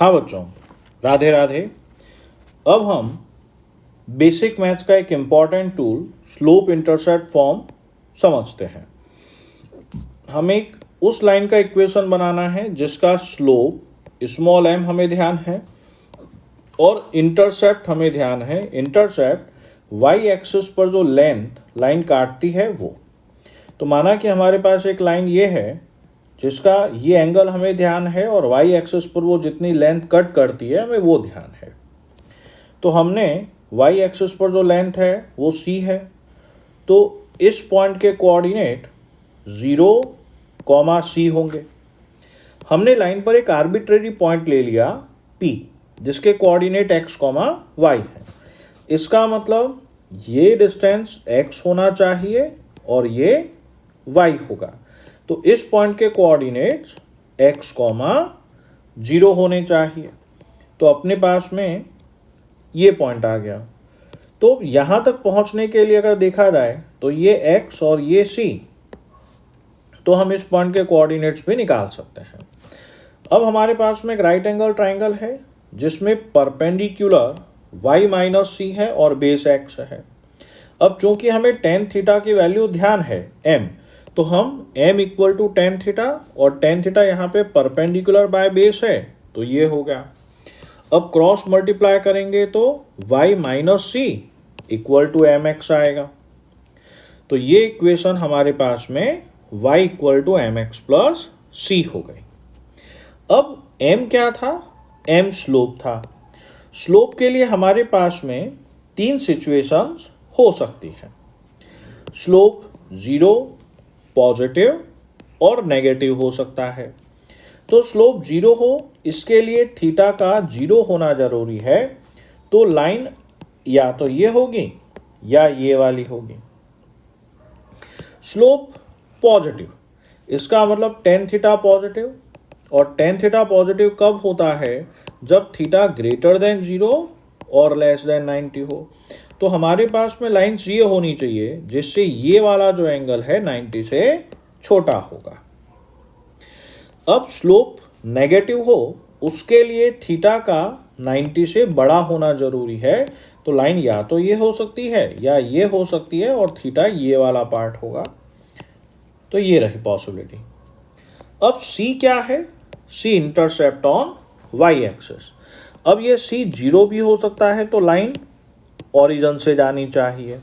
हाँ बच्चों, राधे राधे। अब हम बेसिक मैथ्स का एक important tool slope intercept form समझते हैं। हमें एक उस लाइन का इक्वेशन बनाना है जिसका स्लोप स्मॉल m हमें ध्यान है और इंटरसेप्ट हमें ध्यान है। इंटरसेप्ट y एक्सिस पर जो लेंथ लाइन काटती है वो। तो माना कि हमारे पास एक लाइन ये है जिसका ये एंगल हमें ध्यान है और y एक्सिस पर वो जितनी लेंथ कट करती है हमें वो ध्यान है। तो हमने y एक्सिस पर जो लेंथ है वो c है, तो इस पॉइंट के कोऑर्डिनेट 0, c होंगे। हमने लाइन पर एक आर्बिट्रेरी पॉइंट ले लिया p जिसके कोऑर्डिनेट x, y है। इसका मतलब ये डिस्टेंस x होना चाहिए और ये y होगा। तो इस पॉइंट के कोऑर्डिनेट्स x, 0 होने चाहिए। तो अपने पास में ये पॉइंट आ गया। तो यहां तक पहुंचने के लिए अगर देखा जाए तो ये x और ये c, तो हम इस पॉइंट के कोऑर्डिनेट्स भी निकाल सकते हैं। अब हमारे पास में एक राइट एंगल ट्राइंगल है जिसमें परपेंडिकुलर y माइनस c है और बेस x है। अब चूंकि हमें tan थीटा की वैल्यू ध्यान है m, तो हम m equal to tan theta, और टेन थीटा यहाँ पे परपेंडिकुलर बाय बेस है तो ये हो गया। अब क्रॉस मल्टीप्लाई करेंगे तो y minus C equal to M X आएगा। तो ये इक्वेशन हमारे पास में y equal to M x plus C हो गई। अब m क्या था? m स्लोप था। स्लोप के लिए हमारे पास में तीन सिचुएशंस हो सकती हैं। स्लोप 0, पॉजिटिव और नेगेटिव हो सकता है। तो स्लोप 0 हो, इसके लिए थीटा का 0 होना जरूरी है। तो लाइन या तो ये होगी या ये वाली होगी। स्लोप पॉजिटिव, इसका मतलब टेन थीटा पॉजिटिव, और टेन थीटा पॉजिटिव कब होता है? जब थीटा ग्रेटर देन 0 और लेस देन 90 हो। तो हमारे पास में लाइन्स ये होनी चाहिए जिससे ये वाला जो एंगल है 90 से छोटा होगा। अब स्लोप नेगेटिव हो, उसके लिए थीटा का 90 से बड़ा होना जरूरी है। तो लाइन या तो ये हो सकती है या ये हो सकती है और थीटा ये वाला पार्ट होगा। तो ये रही पॉसिबिलिटी। अब C क्या है? C intercept on y axis. अब ये C 0 भी हो सकता है, तो लाइन ओरिजिन से जानी चाहिए।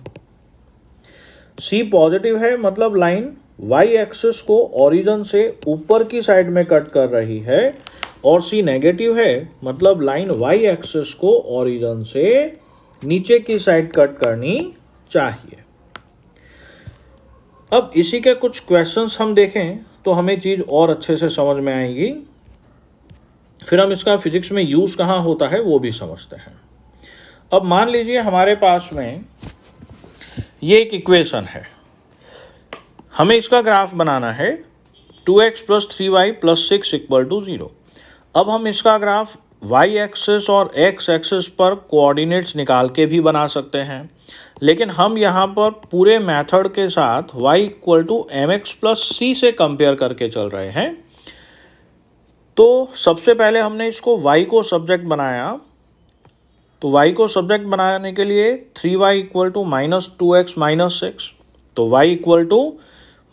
C पॉजिटिव है, मतलब लाइन y एक्सिस को ओरिजिन से ऊपर की साइड में कट कर रही है, और C नेगेटिव है, मतलब लाइन y एक्सिस को ओरिजिन से नीचे की साइड कट करनी चाहिए। अब इसी के कुछ क्वेश्चंस हम देखें तो हमें चीज़ और अच्छे से समझ में आएगी। फिर हम इसका फिजिक्स में यूज़ कहाँ होता है वो भी समझते हैं। अब मान लीजिए हमारे पास में ये एक इक्वेशन है, हमें इसका ग्राफ बनाना है 2x plus 3y plus 6 equal to 0। अब हम इसका ग्राफ y एक्सिस और x एक्सिस पर कोऑर्डिनेट्स निकाल के भी बना सकते हैं, लेकिन हम यहाँ पर पूरे मेथड के साथ y equal to M x plus C से कंपेयर करके चल रहे हैं। तो सबसे पहले हमने इसको y को सब्जेक्ट बनाया। तो y को सब्जेक्ट बनाने के लिए 3y equal to minus 2x minus 6, तो y equal to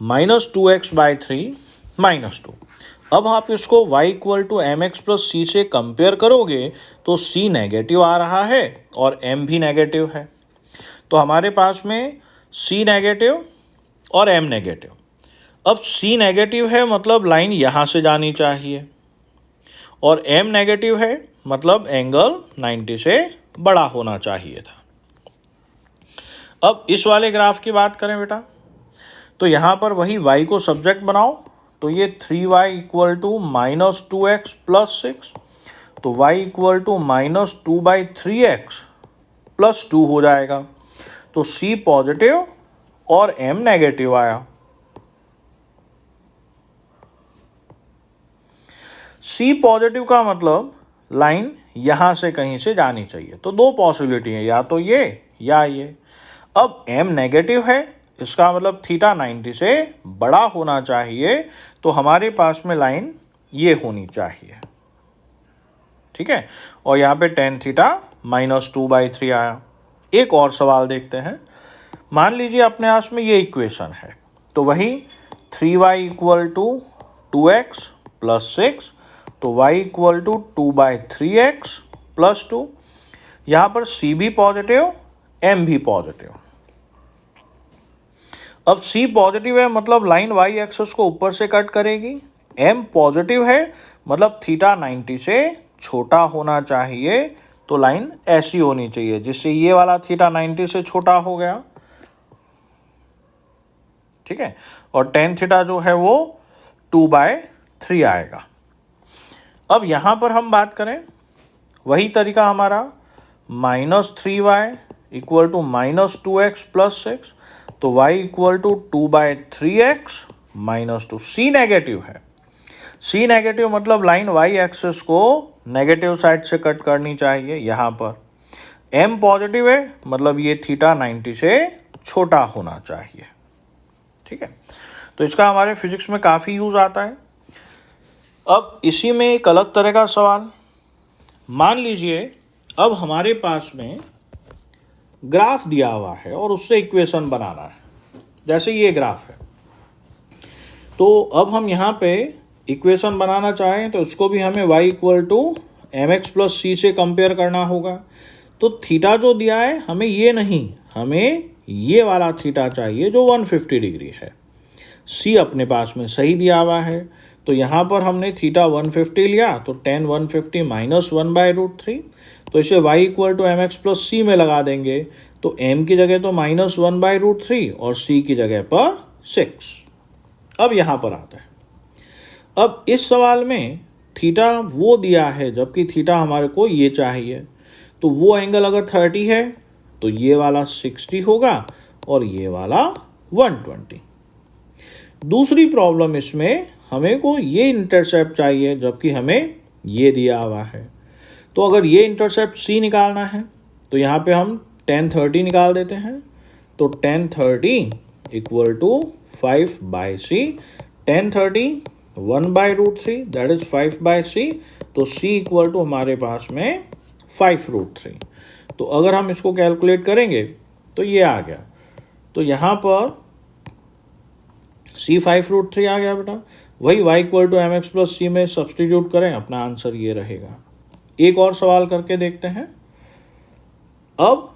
minus 2x by 3 minus 2। अब आप इसको y equal to M x plus C से कंपेयर करोगे तो c नेगेटिव आ रहा है और m भी नेगेटिव है। तो हमारे पास में c नेगेटिव और m नेगेटिव। अब c नेगेटिव है, मतलब लाइन यहाँ से जानी चाहिए, और m नेगेटिव है, मतलब एंगल 90 से बड़ा होना चाहिए था। अब इस वाले ग्राफ की बात करें बेटा, तो यहाँ पर वही y को सब्जेक्ट बनाओ। तो ये 3y equal to minus 2x plus 6, तो y equal to minus 2 by 3x plus 2 हो जाएगा। तो c पॉजिटिव और m नेगेटिव आया। C पॉजिटिव का मतलब लाइन यहाँ से कहीं से जानी चाहिए। तो दो पॉसिबिलिटी है, या तो ये या ये। अब m नेगेटिव है, इसका मतलब थीटा 90 से बड़ा होना चाहिए, तो हमारे पास में लाइन ये होनी चाहिए। ठीक है, और यहाँ पे टेन थीटा माइनस 2/3 आया। एक और सवाल देखते हैं। मान लीजिए अपने पास में ये इक्वेशन है, तो वही 3y equal to 2x plus 6, तो y equal to 2/3x plus 2। यहाँ पर c भी पॉजिटिव, m भी पॉजिटिव। अब c पॉजिटिव है मतलब लाइन y एक्सिस को ऊपर से कट करेगी, m पॉजिटिव है मतलब थीटा 90 से छोटा होना चाहिए, तो लाइन ऐसी होनी चाहिए जिससे ये वाला थीटा 90 से छोटा हो गया, ठीक है, और टेन थीटा जो है वो 2/3 आएगा। अब यहाँ पर हम बात करें, वही तरीका हमारा -3y equal to -2x plus 6, तो y equal to 2/3x minus 2। c negative है, c नेगेटिव मतलब लाइन y एक्सिस को नेगेटिव साइड से कट करनी चाहिए यहाँ पर। m पॉजिटिव है मतलब ये थीटा 90 से छोटा होना चाहिए, ठीक है। तो इसका हमारे फिजिक्स में काफ़ी यूज़ आता है। अब इसी में एक अलग तरह का सवाल, मान लीजिए अब हमारे पास में ग्राफ दिया हुआ है और उससे इक्वेशन बनाना है, जैसे ये ग्राफ है। तो अब हम यहाँ पे इक्वेशन बनाना चाहें तो उसको भी हमें y equal to mx plus c से कंपेयर करना होगा। तो थीटा जो दिया है हमें ये नहीं, हमें ये वाला थीटा चाहिए जो 150 डिग्री है। c अपने पास में सही दिया हुआ है, तो यहाँ पर हमने थीटा 150 लिया, तो tan 150 माइनस 1/√3, तो इसे y equal to mx plus c में लगा देंगे, तो m की जगह तो माइनस 1/√3 और c की जगह पर 6। अब यहाँ पर आता है, अब इस सवाल में थीटा वो दिया है जबकि थीटा हमारे को ये चाहिए, तो वो एंगल अगर 30 है तो ये वाला 60 होगा और ये वाला 120। दूसरी प्रॉब्लम इसमें हमें को ये इंटरसेप्ट चाहिए जबकि हमें ये दिया हुआ है, तो अगर ये इंटरसेप्ट c निकालना है तो यहाँ पे हम tan 30 निकाल देते हैं, तो tan 30 equal to 5/c, tan 30 1/√3 that is 5/c, तो c इक्वल टू हमारे पास में 5√3। तो अगर हम इसको कैलकुलेट करेंगे तो ये आ गया, तो यहाँ पर c 5√3 आ गया बेटा। वही y equal to mx plus c में सब्सटीट्यूट करें, अपना आंसर ये रहेगा। एक और सवाल करके देखते हैं। अब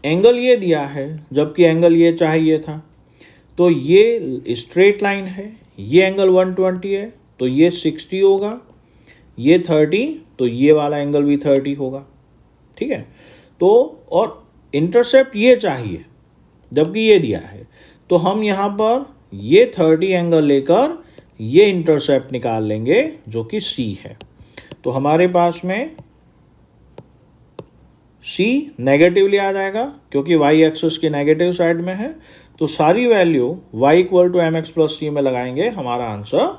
एंगल ये दिया है जबकि एंगल ये चाहिए था, तो ये स्ट्रेट लाइन है, ये एंगल 120 है तो ये 60 होगा, ये 30 तो ये वाला एंगल भी 30 होगा, ठीक है। तो और इंटरसेप्ट ये चाहिए जबकि ये दिया है, तो हम यहाँ पर ये 30 एंगल लेकर ये इंटरसेप्ट निकाल लेंगे जो कि c है। तो हमारे पास में c नेगेटिवली आ जाएगा क्योंकि y एक्सिस की नेगेटिव साइड में है, तो सारी value y equal to mx plus c में लगाएंगे, हमारा आंसर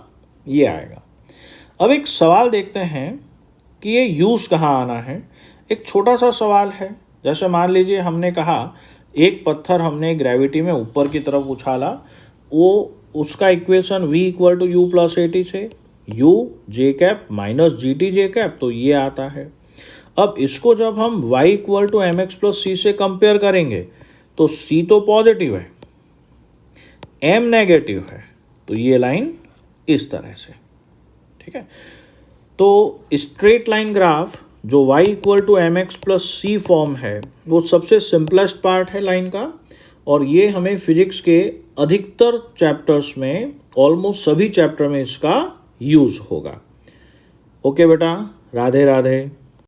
ये आएगा। अब एक सवाल देखते हैं कि ये यूज़ कहाँ आना है। एक छोटा सा सवाल है, जैसे मान लीजिए हमने कहा एक पत्थर हमने ग्रेविटी में ऊपर की तरफ उछाला, वो उसका equation v equal to U plus A T से u J cap minus G T J cap, तो ये आता है। अब इसको जब हम y equal to M x plus C से कंपेयर करेंगे तो c तो पॉजिटिव है, m नेगेटिव है, तो ये लाइन इस तरह से, ठीक है। तो स्ट्रेट लाइन ग्राफ जो y equal to M x plus c form है वो सबसे सिंपलेस्ट पार्ट है लाइन का, और ये हमें फिजिक्स के अधिकतर चैप्टर्स में, ऑलमोस्ट सभी चैप्टर में इसका यूज़ होगा। ओके बेटा, राधे राधे।